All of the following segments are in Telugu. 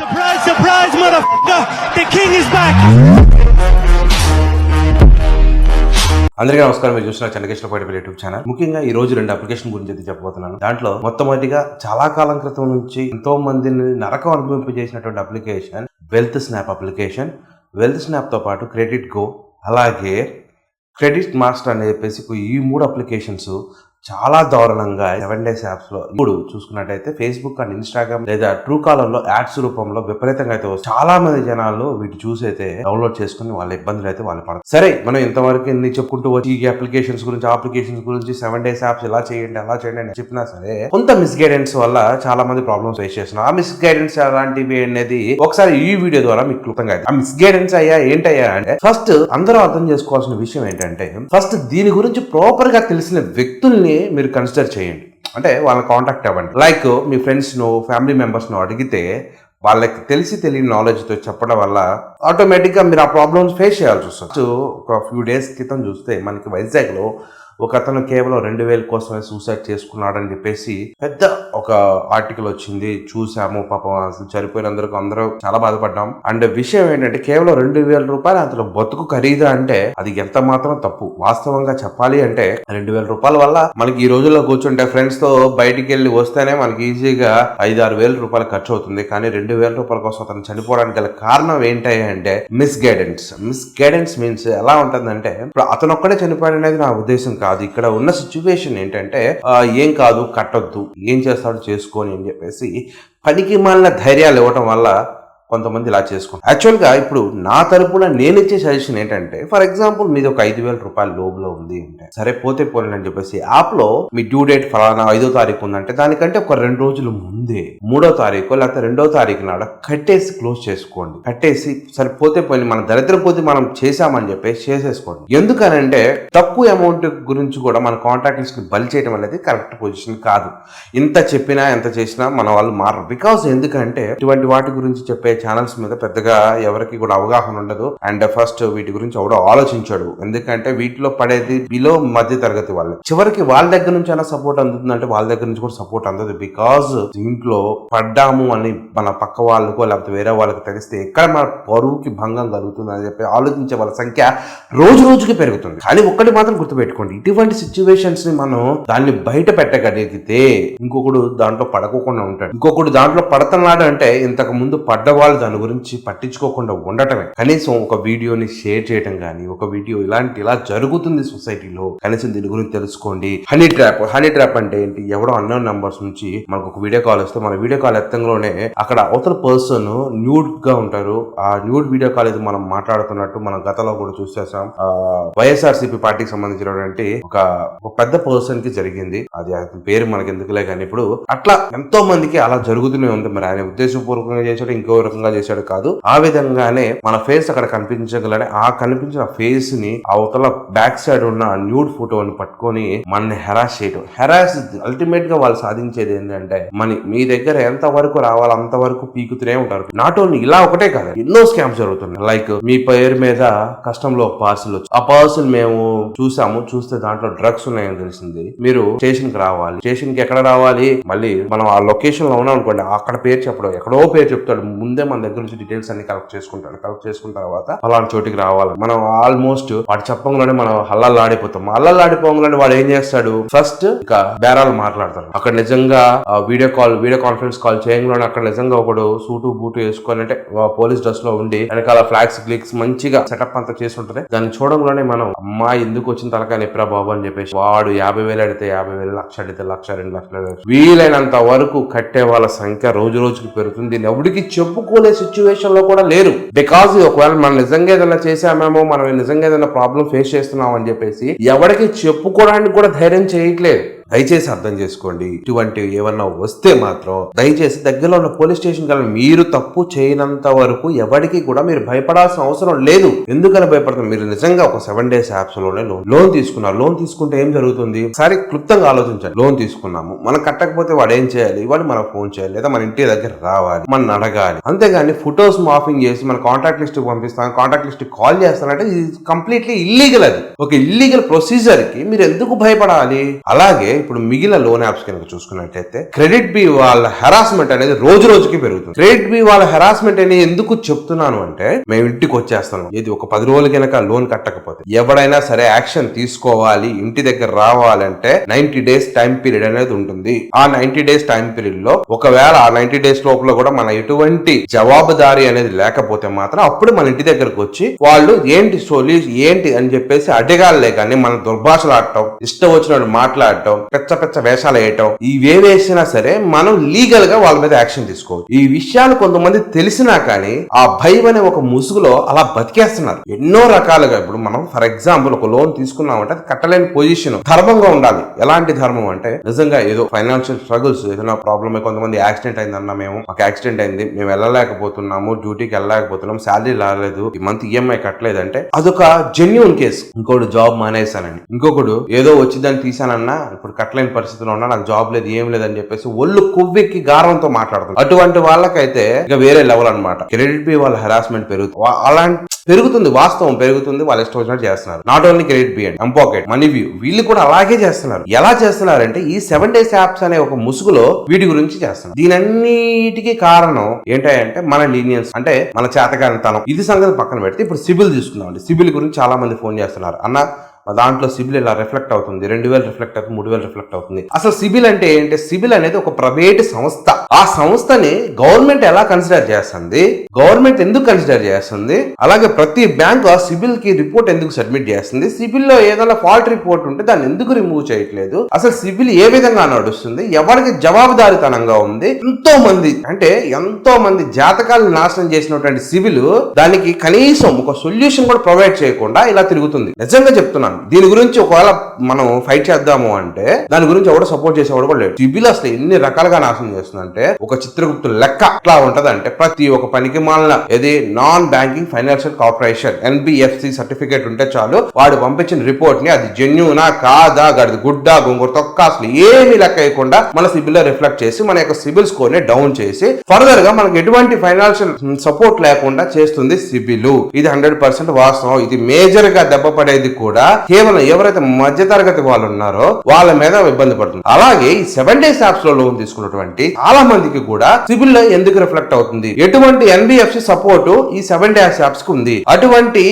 Surprise, surprise, motherfucker! The king is back! అందరికీ నమస్కారం. మీరు చూసిన చెన్నకేశ్వరపాటి యూట్యూబ్ ఛానల్. ముఖ్యంగా ఈ రోజు 2 అప్లికేషన్ గురించి అయితే చెప్పబోతున్నాను. దాంట్లో మొట్టమొదటిగా చాలా కాలం క్రితం నుంచి ఎంతో మందిని నరకం అనుభవింపజేసినటువంటి application Wealth Snap application. Wealth Snap తో పాటు క్రెడిట్ గో, అలాగే క్రెడిట్ మాస్టర్ అని చెప్పేసి ఈ 3 అప్లికేషన్స్ చాలా దారుణంగా 7 days యాప్స్ లో ఇప్పుడు చూసుకున్నట్టయితే ఫేస్బుక్ అండ్ ఇన్స్టాగ్రామ్ లేదా ట్రూ కాలర్ లో యాడ్స్ రూపంలో విపరీతంగా అయితే చాలా మంది జనాలు వీటి చూసి అయితే డౌన్లోడ్ చేసుకుని వాళ్ళ ఇబ్బందులు అయితే వాళ్ళు పడతారు. సరే, మనం ఇంతవరకు ఎన్ని చెప్పుకుంటూ వచ్చి ఈ అప్లికేషన్స్ గురించి అప్లికేషన్స్ గురించి 7 days యాప్స్ ఇలా చేయండి అలా చేయండి అని చెప్పినా సరే కొంత మిస్గైడెన్స్ వల్ల చాలా మంది ప్రాబ్లమ్స్ ఫేస్ చేస్తున్నారు. ఆ మిస్గైడెన్స్ అలాంటివి అనేది ఒకసారి ఈ వీడియో ద్వారా మీకు క్లుప్తంగా అయితే ఆ మిస్గైడెన్స్ అయ్యా ఏంటయ్యా అంటే, ఫస్ట్ అందరూ అర్థం చేసుకోవాల్సిన విషయం ఏంటంటే, ఫస్ట్ దీని గురించి ప్రాపర్ గా తెలిసిన వ్యక్తుల్ని మీరు కన్సిడర్ చేయండి. అంటే వాళ్ళని కాంటాక్ట్ అవ్వండి. లైక్ మీ ఫ్రెండ్స్ ను, ఫ్యామిలీ మెంబర్స్ ను అడిగితే వాళ్ళకి తెలియని నాలెడ్జ్ తో చెప్పడం వల్ల ఆటోమేటిక్ గా మీరు ఆ ప్రాబ్లమ్స్ ఫేస్ చేయాల్సి వస్తుంది. ఒక ఫ్యూ డేస్ క్రితం చూస్తే మనకి వైజాగ్ లో ఒక అతను కేవలం 2,000 కోసమే సూసైడ్ చేసుకున్నాడని చెప్పేసి పెద్ద ఒక ఆర్టికల్ వచ్చింది. చూసాము, పాపం అసలు చనిపోయినందుకు అందరూ చాలా బాధపడ్డాం. అండ్ విషయం ఏంటంటే, కేవలం 2,000 రూపాయలు అతను బతుకు ఖరీదా అంటే అది ఎంత మాత్రం తప్పు. వాస్తవంగా చెప్పాలి అంటే 2,000 రూపాయల వల్ల మనకి ఈ రోజుల్లో కూర్చుంటే ఫ్రెండ్స్ తో బయటికి వెళ్ళి వస్తేనే మనకి ఈజీగా 5-6 వేల రూపాయలు ఖర్చు అవుతుంది. కానీ 2,000 రూపాయల కోసం అతను చనిపోవడానికి గల కారణం ఏంటి అంటే మిస్గైడెన్స్. మిస్గైడెన్స్ మీన్స్ ఎలా ఉంటుందంటే, ఇప్పుడు అతను ఒక్కడే చనిపోయాడు అనేది నా ఉద్దేశం కాదు. ఇక్కడ ఉన్న సిచ్యువేషన్ ఏంటంటే, ఏం కాదు కట్టొద్దు, ఏం చేస్తాడు చేసుకొని అని చెప్పేసి పనికి మాలిన ధైర్యాలు ఇవ్వటం వల్ల కొంతమంది ఇలా చేసుకుంటారు. యాక్చువల్ గా ఇప్పుడు నా తరపున నేను ఇచ్చే సజెషన్ ఏంటంటే, ఫర్ ఎగ్జాంపుల్ మీది ఒక 5,000 రూపాయల లోబులో ఉంది అంటే, సరే పోతే పోలేని అని చెప్పేసి యాప్ లో మీ డ్యూ డేట్ ఫలానా 5వ తారీఖు ఉందంటే దానికంటే ఒక 2 రోజులు ముందే 3వ తారీఖు లేకపోతే 2వ తారీఖు నాడ కట్టేసి క్లోజ్ చేసుకోండి. కట్టేసి సరే పోతే పోయి మన దరిద్రం కొద్ది మనం చేసామని చెప్పేసి చేసేసుకోండి. ఎందుకనంటే తక్కువ అమౌంట్ గురించి కూడా మన కాంటాక్ట్ లిస్ట్ ని బలి చేయడం అనేది కరెక్ట్ పొజిషన్ కాదు. ఇంత చెప్పినా ఎంత చేసినా మన వాళ్ళు మారరు. బికాస్ ఎందుకంటే ఇటువంటి వాటి గురించి చెప్పే ఛానల్స్ మీద పెద్దగా ఎవరికి కూడా అవగాహన ఉండదు. అండ్ ఫస్ట్ వీటి గురించి ఎవడో ఆలోచించాడు. ఎందుకంటే వీటిలో పడేది బిలో మధ్య తరగతి వాళ్ళే. చివరికి వాళ్ళ దగ్గర నుంచి అయినా సపోర్ట్ అందుతుందంటే వాళ్ళ దగ్గర నుంచి కూడా సపోర్ట్ అందదు. బికాజ్ దీంట్లో పడ్డాము అని మన పక్క వాళ్ళకో లేకపోతే వేరే వాళ్ళకి తెలిస్తే ఎక్కడ మన పరువుకి భంగం కలుగుతుంది అని చెప్పి ఆలోచించే వాళ్ళ సంఖ్య రోజు రోజుకి పెరుగుతుంది. కానీ ఒక్కటి మాత్రం గుర్తుపెట్టుకోండి, ఇటువంటి సిచ్యువేషన్స్ ని మనం దాన్ని బయట పెట్టగలిగితే ఇంకొకడు దాంట్లో పడకోకుండా ఉంటాడు. ఇంకొకడు దాంట్లో పడుతున్నాడు అంటే ఇంతకు ముందు పడ్డవాళ్ళు దాని గురించి పట్టించుకోకుండా ఉండటమే. కనీసం ఒక వీడియోని షేర్ చేయడం కానీ, ఒక వీడియో ఇలా జరుగుతుంది సొసైటీలో, కనీసం దీని గురించి తెలుసుకోండి. హనీ ట్రాప్ అంటే ఏంటి? ఎవడో అన్నోన్ నంబర్స్ నుంచి మనకు ఒక వీడియో కాల్ వస్తే మన వీడియో కాల్ ఎత్తంలోనే అక్కడ అవతల పర్సన్ న్యూడ్ గా ఉంటారు. ఆ న్యూడ్ వీడియో కాల్ ఇది మనం మాట్లాడుతున్నట్టు మనం గతంలో కూడా చూసేసాం. వైఎస్ఆర్సీపీ పార్టీకి సంబంధించినటువంటి ఒక పెద్ద పర్సన్ కి జరిగింది. అది పేరు మనకి ఎందుకులే కానీ, ఇప్పుడు అట్లా ఎంతో మందికి అలా జరుగుతూనే ఉంది. మరి ఆయన ఉద్దేశపూర్వకంగా చేశాడు, ఇంకో రకంగా చేశాడు కాదు. ఆ విధంగానే మన ఫేస్ అక్కడ కనిపించగలనే ఆ కనిపించిన ఫేస్ ని అవతల బ్యాక్ సైడ్ ఉన్న న్యూడ్ ఫోటోని పట్టుకొని మనని హెరాస్ చేయడం. హెరాస్ అల్టిమేట్ గా వాళ్ళు సాధించేది ఏంటంటే, మీ దగ్గర ఎంత వరకు రావాలో అంత వరకు పీకుతూనే ఉంటారు. నాట్ ఓన్లీ ఇలా ఒకటే కాదు, ఎన్నో స్కామ్స్ జరుగుతున్నాయి. లైక్ మీ పేరు మీద కస్టమ్ లో ఒక పార్సిల్ వచ్చి, ఆ పార్సిల్ మేము చూస్తే దాంట్లో డ్రగ్స్ ఉన్నాయని తెలిసింది. మీరు స్టేషన్ కి రావాలి. స్టేషన్ కి ఎక్కడ రావాలి? మళ్ళీ మనం ఆ లొకేషన్ లో ఉన్నాం అనుకోండి, అక్కడ పేరు చెప్పడం, ఎక్కడో పేరు చెప్తాడు. ముందే మన దగ్గర నుంచి డీటెయిల్స్ అన్ని కలెక్ట్ చేసుకున్న తర్వాత అలాంటి చోటికి రావాలి. మనం ఆల్మోస్ట్ వాడు చెప్పంగానే మనం హల్లాడిపోతాం. హల్లాడిపోగానే వాడు ఏం చేస్తాడు, ఫస్ట్ ఇక బేరాలు మాట్లాడతాడు. అక్కడ నిజంగా వీడియో కాన్ఫరెన్స్ కాల్ చేయగానే అక్కడ నిజంగా ఒకడు సూటు బూటు వేసుకొని, అంటే పోలీస్ డ్రెస్ లో ఉండి వెనకాల ఫ్లాగ్స్ క్లిక్స్ మంచిగా సెటప్ అంతా చేసి ఉంటది. దాన్ని చూడంగానే మనం అమ్మా ఎందుకు వచ్చిన తలకాయ ఎప్పుడా బాబు అని చెప్పేసి వాడు 50,000 అడితే 50,000, 1,00,000 అడితే 1,00,000, 2,00,000 వీలైనంత వరకు కట్టే వాళ్ళ సంఖ్య రోజు రోజుకి పెరుగుతుంది. దీన్ని ఎవరికి చెప్పుకోలే సిచ్యువేషన్ లో కూడా లేరు. బికాజ్ ఒకవేళ మనం నిజంగా ఏదైనా చేసామేమో, మనం నిజంగా ఏదైనా ప్రాబ్లం ఫేస్ చేస్తున్నాం అని చెప్పేసి ఎవరికి చెప్పుకోవడానికి కూడా ధైర్యం చేయట్లేదు. దయచేసి అర్థం చేసుకోండి. ఇటువంటి ఏమన్నా వస్తే మాత్రం దయచేసి దగ్గరలో ఉన్న పోలీస్ స్టేషన్ కి మీరు తప్పు చేయనంత వరకు ఎవరికి కూడా మీరు భయపడాల్సిన అవసరం లేదు. ఎందుకని భయపడతారు? మీరు నిజంగా ఒక 7 days యాప్స్ లోనే లోన్ తీసుకున్నారు. లోన్ తీసుకుంటే ఏం జరుగుతుంది? సరే క్లుప్తంగా ఆలోచించండి. లోన్ తీసుకున్నాము, మనం కట్టకపోతే వాడు ఏం చేయాలి? వాడు మనకు ఫోన్ చేయాలి, లేదా మన ఇంటి దగ్గర రావాలి, మనం అడగాలి. అంతేగాని ఫొటోస్ మాఫింగ్ చేసి మన కాంటాక్ట్ లిస్ట్ పంపిస్తాం, కాంటాక్ట్ లిస్ట్ కాల్ చేస్తానంటే ఇది కంప్లీట్లీ ఇల్లీగల్. అది ఒక ఇల్లీగల్ ప్రొసీజర్ కి మీరు ఎందుకు భయపడాలి? అలాగే ఇప్పుడు మిగిలిన లోన్ యాప్స్ కనుక చూసుకున్నట్లయితే క్రెడిట్ బి వాళ్ళ హెరాస్మెంట్ అనేది రోజు రోజుకి పెరుగుతుంది. క్రెడిట్ బి వాళ్ళ హెరాస్మెంట్ అనేది ఎందుకు చెప్తున్నాను అంటే, మేము ఇంటికి వచ్చేస్తాం, ఇది ఒక 10 రోజుల కనుక లోన్ కట్టకపోతే ఎవడైనా సరే యాక్షన్ తీసుకోవాలి, ఇంటి దగ్గర రావాలంటే 90 days టైం పీరియడ్ అనేది ఉంటుంది. ఆ 90 days టైం పీరియడ్ లో ఒకవేళ ఆ 90 days లోపల కూడా మన ఎటువంటి జవాబుదారీ అనేది లేకపోతే మాత్రం అప్పుడు మన ఇంటి దగ్గరకు వచ్చి వాళ్ళు ఏంటి ఏంటి అని చెప్పేసి అడగాలే కానీ మన దుర్భాషలు ఆడటం, ఇష్టం వచ్చినట్టు మాట్లాడటం, పెచ్చ వేషాలు వేయటం, ఇవేవేసినా సరే మనం లీగల్ గా వాళ్ళ మీద యాక్షన్ తీసుకోవచ్చు. ఈ విషయాలు కొంతమంది తెలిసినా కానీ ఆ భయం అనే ఒక ముసుగులో అలా బతికేస్తున్నారు ఎన్నో రకాలుగా. ఇప్పుడు మనం ఫర్ ఎగ్జాంపుల్ ఒక లోన్ తీసుకున్నామంటే అది కట్టలేని పొజిషన్, ధర్మంగా ఉండాలి. ఎలాంటి ధర్మం అంటే నిజంగా ఏదో ఫైనాన్షియల్ స్ట్రగుల్స్, ఏదైనా ప్రాబ్లమ్, కొంతమంది యాక్సిడెంట్ అయిందన్నా, మాకు యాక్సిడెంట్ అయింది, మేము వెళ్ళలేకపోతున్నాము, డ్యూటీకి వెళ్ళలేకపోతున్నాము, శాలరీ రాలేదు, ఈ మంత్ ఈఎంఐ కట్టలేదంటే అదొక జెన్యూన్ కేసు. ఇంకోటి జాబ్ మానేసానని, ఇంకొకడు ఏదో వచ్చిందని తీసానన్నా ఇప్పుడు కట్టలేని పరిస్థితిలో ఉన్నా, నాకు జాబ్ లేదు, ఏం లేదని చెప్పేసి ఒళ్ళు కొవ్వెక్కి గారంతో మాట్లాడుతుంది. అటువంటి వాళ్ళకైతే ఇక వేరే లెవెల్ అనమాట. క్రెడిట్ బి వాళ్ళ హెరాస్మెంట్ పెరుగుతుంది, వాస్తవం పెరుగుతుంది. వాళ్ళు ఇష్టం వచ్చినట్టు చేస్తున్నారు. Not only Credit Bee and mPokket, Money View, వీళ్ళు కూడా అలాగే చేస్తున్నారు. ఎలా చేస్తున్నారంటే ఈ 7 days యాప్స్ అనే ఒక ముసుగులో వీటి గురించి చేస్తున్నారు. దీనన్నిటికీ కారణం ఏంటంటే మన లీనియన్స్, అంటే మన చేతకానితనం. ఇది సంగతి పక్కన పెడితే ఇప్పుడు సిబిల్ తీసుకుందాం. సిబిల్ గురించి చాలా మంది ఫోన్ చేస్తున్నారు. అన్న దాంట్లో సిబిల్ ఇలా రిఫ్లెక్ట్ అవుతుంది, 2000 రిఫ్లెక్ట్ అవుతుంది, 3000 రిఫ్లెక్ట్ అవుతుంది. అసలు సిబిల్ అంటే ఏంటి? సిబిల్ అనేది ఒక ప్రైవేట్ సంస్థ. ఆ సంస్థని గవర్నమెంట్ ఎలా కన్సిడర్ చేస్తుంది, గవర్నమెంట్ ఎందుకు కన్సిడర్ చేస్తుంది, అలాగే ప్రతి బ్యాంక్ ఆ సిబిల్ కి రిపోర్ట్ ఎందుకు సబ్మిట్ చేస్తుంది, సిబిల్ లో ఏదైనా ఫాల్ట్ రిపోర్ట్ ఉంటే దాన్ని ఎందుకు రిమూవ్ చేయట్లేదు, అసలు సిబిల్ ఏ విధంగా నడుస్తుంది, ఎవరికి జవాబుదారితనంగా ఉంది. ఎంతో మంది జాతకాలను నాశనం చేసినటువంటి సిబిల్ దానికి కనీసం ఒక సొల్యూషన్ కూడా ప్రొవైడ్ చేయకుండా ఇలా తిరుగుతుంది. నిజంగా చెప్తున్నాను. దీని గురించి ఒకవేళ మనం ఫైట్ చేద్దాము అంటే దాని గురించి ఎవడో సపోర్ట్ చేసేవాడు కూడా లేడు. సిబిల్ అసలు ఎన్ని రకాలుగా నాశనం చేస్తుందంటే ఒక చిత్రగుప్తు లెక్క ఎట్లా ఉంటదంటే, ప్రతి ఒక్క పనికి మాలిన ఏది non banking financial corporation NBFC certificate ఉంటే చాలు, వాడు పంపించిన రిపోర్ట్ ని అది జెన్యూనా కాదా, గడిది గుడ్డా గుంగురు తొక్క అసలు ఏమి లెక్క వేయకుండా మన సిబిల్ లో రిఫ్లెక్ట్ చేసి మన యొక్క సిబిల్ స్కోర్ ని డౌన్ చేసి ఫర్దర్ గా మనకి ఎటువంటి ఫైనాన్షియల్ సపోర్ట్ లేకుండా చేస్తుంది సిబిల్. ఇది 100% వాస్తవం. ఇది మేజర్ గా దెబ్బపడేది కూడా కేవలం ఎవరైతే మధ్య తరగతి వాళ్ళు ఉన్నారో వాళ్ళ మీద ఇబ్బంది పడుతుంది. అలాగే ఈ 7 days యాప్స్ లో లోన్ తీసుకున్నటువంటి చాలా మందికి కూడా సిబిల్ లో ఎందుకు రిఫ్లెక్ట్ అవుతుంది, ఎటువంటి NBFC సపోర్ట్ ఈ 7 days యాప్స్ కు ఉంది, అటువంటి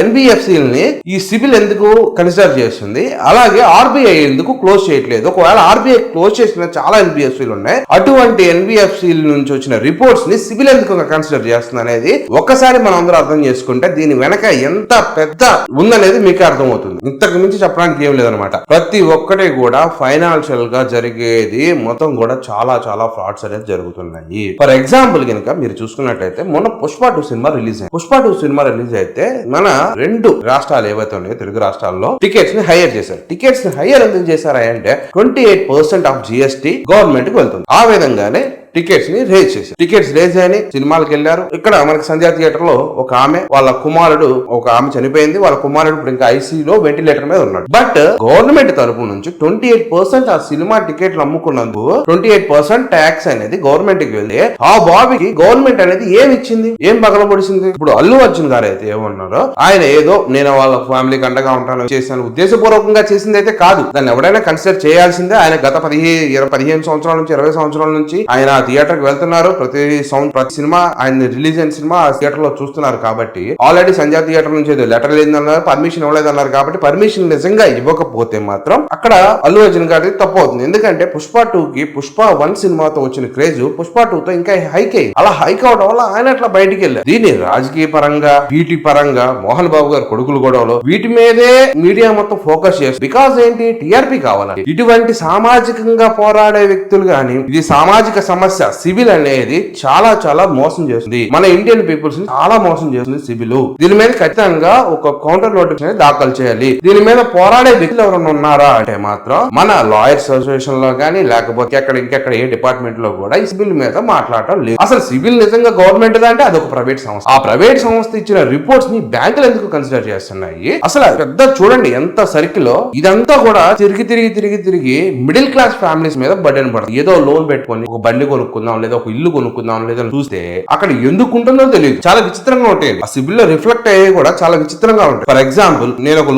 NBFC ని ఈ సిబిల్ ఎందుకు కన్సిడర్ చేస్తుంది, అలాగే RBI ఎందుకు క్లోజ్ చేయట్లేదు, ఒకవేళ RBI క్లోజ్ చేసిన చాలా NBFCలు ఉన్నాయి, అటువంటి NBFC నుంచి వచ్చిన రిపోర్ట్స్ ని సిబిల్ ఎందుకు కన్సిడర్ చేస్తుంది అనేది ఒక్కసారి మనం అందరూ అర్థం చేసుకుంటే దీని వెనక ఎంత పెద్ద ఉందనేది మీకు అర్థమవుతుంది. ఇంతకు మించి చెప్పడానికి ఏం లేదనమాట. ప్రతి ఒక్కటి కూడా ఫైనాన్షియల్ గా జరిగేది మొత్తం కూడా చాలా ఫ్రాడ్స్ అనేది జరుగుతున్నాయి. ఫర్ ఎగ్జాంపుల్ కనుక మీరు చూసుకున్నట్లయితే మొన్న పుష్ప 2 సినిమా రిలీజ్ అయింది. పుష్ప 2 సినిమా రిలీజ్ అయితే మన 2 రాష్ట్రాలు ఏవైతే ఉన్నాయో తెలుగు రాష్ట్రాల్లో టికెట్స్ ని హైయర్ చేశారు. టికెట్స్ ని హైయర్ ఎందుకు చేశారా అంటే 28% ఆఫ్ GST గవర్నమెంట్ కి వెళ్తుంది. ఆ విధంగానే టికెట్స్ ని రేజ్ చేశారు. టికెట్స్ రేజ్ అని సినిమాలకు వెళ్లారు. ఇక్కడ మనకి సంధ్యా థియేటర్ లో ఒక ఆమె, వాళ్ళ కుమారుడు, ఒక ఆమె చనిపోయింది, వాళ్ళ కుమారుడు ఇప్పుడు ఇంకా ఐసీయూలో వెంటిలేటర్ మీద ఉన్నాడు. బట్ గవర్నమెంట్ తరపు నుంచి 28% ఆ సినిమా టికెట్లు అమ్ముకున్నందుకు 28% ట్యాక్స్ అనేది గవర్నమెంట్ కి వెళ్తే ఆ బాబీకి గవర్నమెంట్ అనేది ఏమి ఇచ్చింది, ఏం పగలబొడిసింది? ఇప్పుడు అల్లు అర్జున్ గారు అయితే ఏమన్నారో, ఆయన ఏదో నేను వాళ్ళ ఫ్యామిలీకి అండగా ఉంటాను చేశాను ఉద్దేశపూర్వకంగా చేసింది అయితే కాదు. దాన్ని ఎవడైనా కన్సిడర్ చేయాల్సిందే. ఆయన గత 15 సంవత్సరాల నుంచి 20 సంవత్సరాల నుంచి ఆయన థియేటర్ కి వెళ్తున్నారు. ప్రతి సినిమా ఆయన రిలీజ్ అయిన సినిమా థియేటర్ లో చూస్తున్నారు. కాబట్టి ఆల్రెడీ సంధ్యా థియేటర్ నుంచి లెటర్ లేదన్నారు, పర్మిషన్ ఇవ్వలేదన్నారు. కాబట్టి పర్మిషన్ నిజంగా ఇవ్వకపోతే మాత్రం అక్కడ అల్లు అర్జున్ గారి తప్పు అవుతుంది. ఎందుకంటే పుష్ప 2 కి పుష్ప 1 సినిమాతో వచ్చిన క్రేజ్ పుష్ప 2 తో ఇంకా హైక్ అయ్యి, అలా హైక్ అవడం వల్ల ఆయన అట్లా బయటికి వెళ్ళారు. దీన్ని రాజకీయ పరంగా, వీటి పరంగా, మోహన్ బాబు గారు కొడుకులు గొడవలు, వీటి మీదే మీడియా మొత్తం ఫోకస్ చేస్తుంది. బికాస్ ఏంటి, టీఆర్పీ కావాలి. ఇటువంటి సామాజికంగా పోరాడే వ్యక్తులు గాని, ఇది సామాజిక సమస్య సిబిల్ అనేది చాలా మోసం చేస్తుంది. మన ఇండియన్ పీపుల్స్ ని చాలా మోసం చేస్తుంది సిబిల్. దీని మీద ఖచ్చితంగా ఒక కౌంటర్ నోటిఫికేషన్ దాఖలు చేయాలి. దీని మీద పోరాడే వ్యక్తులు ఎవరైనా ఉన్నారా అంటే మాత్రం మన లాయర్స్ అసోసియేషన్ లో గానీ, లేకపోతే ఇంకెక్కడ ఏ డిపార్ట్మెంట్ లో కూడా ఈ సిబిల్ మీద మాట్లాడటం లేదు. అసలు సిబిల్ నిజంగా గవర్నమెంట్ అంటే అది ఒక ప్రైవేట్ సంస్థ. ఆ ప్రైవేట్ సంస్థ ఇచ్చిన రిపోర్ట్స్ ని బ్యాంకులు ఎందుకు కన్సిడర్ చేస్తున్నాయి? అసలు పెద్ద చూడండి ఎంత సర్కిల్ లో ఇదంతా కూడా తిరిగి మిడిల్ క్లాస్ ఫ్యామిలీస్ మీద బర్డెన్ పడుతుంది. ఏదో లోన్ పెట్టుకొని ఒక బండి కొనుక్కొని కొనుక్కుందాం లేదా ఒక ఇల్లు కొనుక్కుందాం లేదా చూస్తే అక్కడ ఎందుకు ఉంటుందో తెలియదు, చాలా విచిత్రంగా ఉంటాయి. ఆ సిబిల్ లో రిఫ్లెక్ట్ అయ్యే కూడా చాలా విచిత్రంగా ఉంటాయి. ఫర్ ఎగ్జాంపుల్ నేను ఒక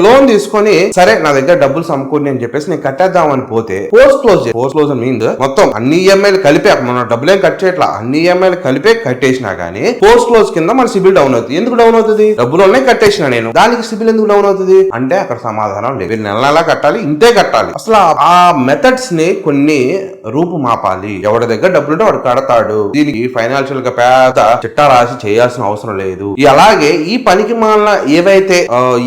లోన్ తీసుకొని సరే నా దగ్గర డబ్బులు సమకూరి అని చెప్పేసి నేను కట్టేద్దామని పోతే పోస్ట్ క్లోజ్ మీన్స్ మొత్తం అన్ని ఈఎంఐలు కలిపే, మన డబ్బులేం కట్ చేయట్లా, అన్ని ఈఎంఐలు కలిపే కట్టేసినా గానీ పోస్ట్ క్లోజ్ కింద మన సిబిల్ డౌన్ అవుతుంది. ఎందుకు డౌన్ అవుతుంది? డబ్బులోనే కట్టేసిన నేను, దానికి సిబిల్ ఎందుకు డౌన్ అవుతుంది అంటే అక్కడ సమాధానం లేదు. నెల నెలా కట్టాలి, ఇంతే కట్టాలి. అసలు ఆ మెథడ్స్ ని కొన్ని రూపు మాపాలి. ఎవరి దగ్గర డబ్బులుంటే వాడు కడతాడు. దీనికి ఫైనాన్షియల్ గా పెద్ద చిట్టా రాసి చేయాల్సిన అవసరం లేదు. అలాగే ఈ పనికి మాలిన ఏవైతే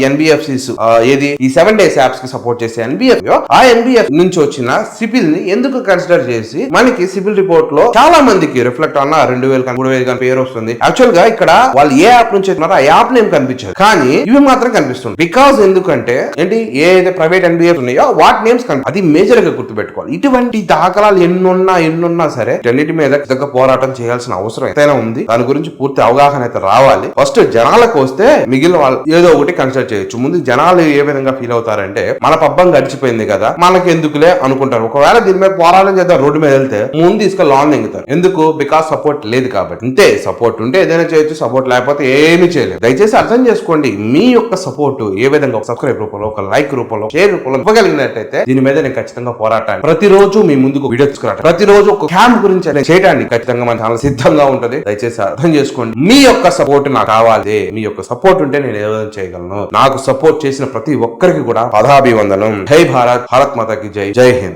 ఎన్బిఎఫ్సిస్ ఏది ఈ 7 days యాప్స్ కి సపోర్ట్ చేసే ఎన్బిఎఫ్, ఆ ఎన్బిఎఫ్ నుంచి వచ్చిన సిబిల్ ని ఎందుకు కన్సిడర్ చేసి మనకి సిబిల్ రిపోర్ట్ లో చాలా మందికి రిఫ్లెక్ట్ అన్న 2000 కానీ 3000 కానీ పేరు వస్తుంది. యాక్చువల్ గా ఇక్కడ వాళ్ళు ఏ యాప్ నుంచి వచ్చినారో ఆ యాప్ నేమ్ కనిపించదు, కానీ ఇవి మాత్రం కనిపిస్తుంది. బికాస్ ఎందుకంటే ఏంటి, ఏదైతే ప్రైవేట్ ఎన్బిఎఫ్ ఉన్నాయో వాటి నేమ్స్ కనిపి, అది మేజర్ గా గుర్తుపెట్టుకోవాలి. ఇటువంటి దాఖలాలు ఎన్నున్నా సరే అన్నిటి మీద పోరాటం చేయాల్సిన అవసరం ఎంతైనా ఉంది. దాని గురించి పూర్తి అవగాహన అయితే రావాలి. ఫస్ట్ జనాలకు వస్తే మిగిలిన వాళ్ళు ఏదో ఒకటి కన్సిడర్ చేయొచ్చు. ముందు జనాలు ఏ విధంగా ఫీల్ అవుతారంటే మన పబ్బం గడిచిపోయింది కదా మనకి ఎందుకులే అనుకుంటారు. ఒకవేళ దీని మీద పోరాటం చేద్దాం రోడ్డు మీద వెళ్తే ముందు తీసుకొని లాన్ దిగుతారు. ఎందుకు? బికాస్ సపోర్ట్ లేదు కాబట్టి. అంతే, సపోర్ట్ ఉంటే ఏదైనా చేయొచ్చు, సపోర్ట్ లేకపోతే ఏమీ చేయలేదు. దయచేసి అర్థం చేసుకోండి. మీ యొక్క సపోర్ట్ ఏ విధంగా ఒక సబ్స్క్రైబ్ రూపంలో, ఒక లైక్ రూపంలో, షేర్ రూపంలో ఇవ్వగలిగినట్టయితే దీని మీద నేను ఖచ్చితంగా పోరాటాన్ని ప్రతిరోజు మీ ముందుకు వీడియో తీసుకురావడం, ప్రతిరోజు ఒక క్యాంప్ గురించి చేయడానికి ఖచ్చితంగా మన ఛానల్ సిద్ధంగా ఉంటది. దయచేసి అర్థం చేసుకోండి. మీ యొక్క సపోర్ట్ నాకు కావాలి. మీ యొక్క సపోర్ట్ ఉంటే నేను ఏదో చేయగలను. నాకు సపోర్ట్ చేసిన ప్రతి ఒక్కరికి కూడా పదాభివందనం. జై భారత్, భారత్ మాతాకి జై, జై హింద్.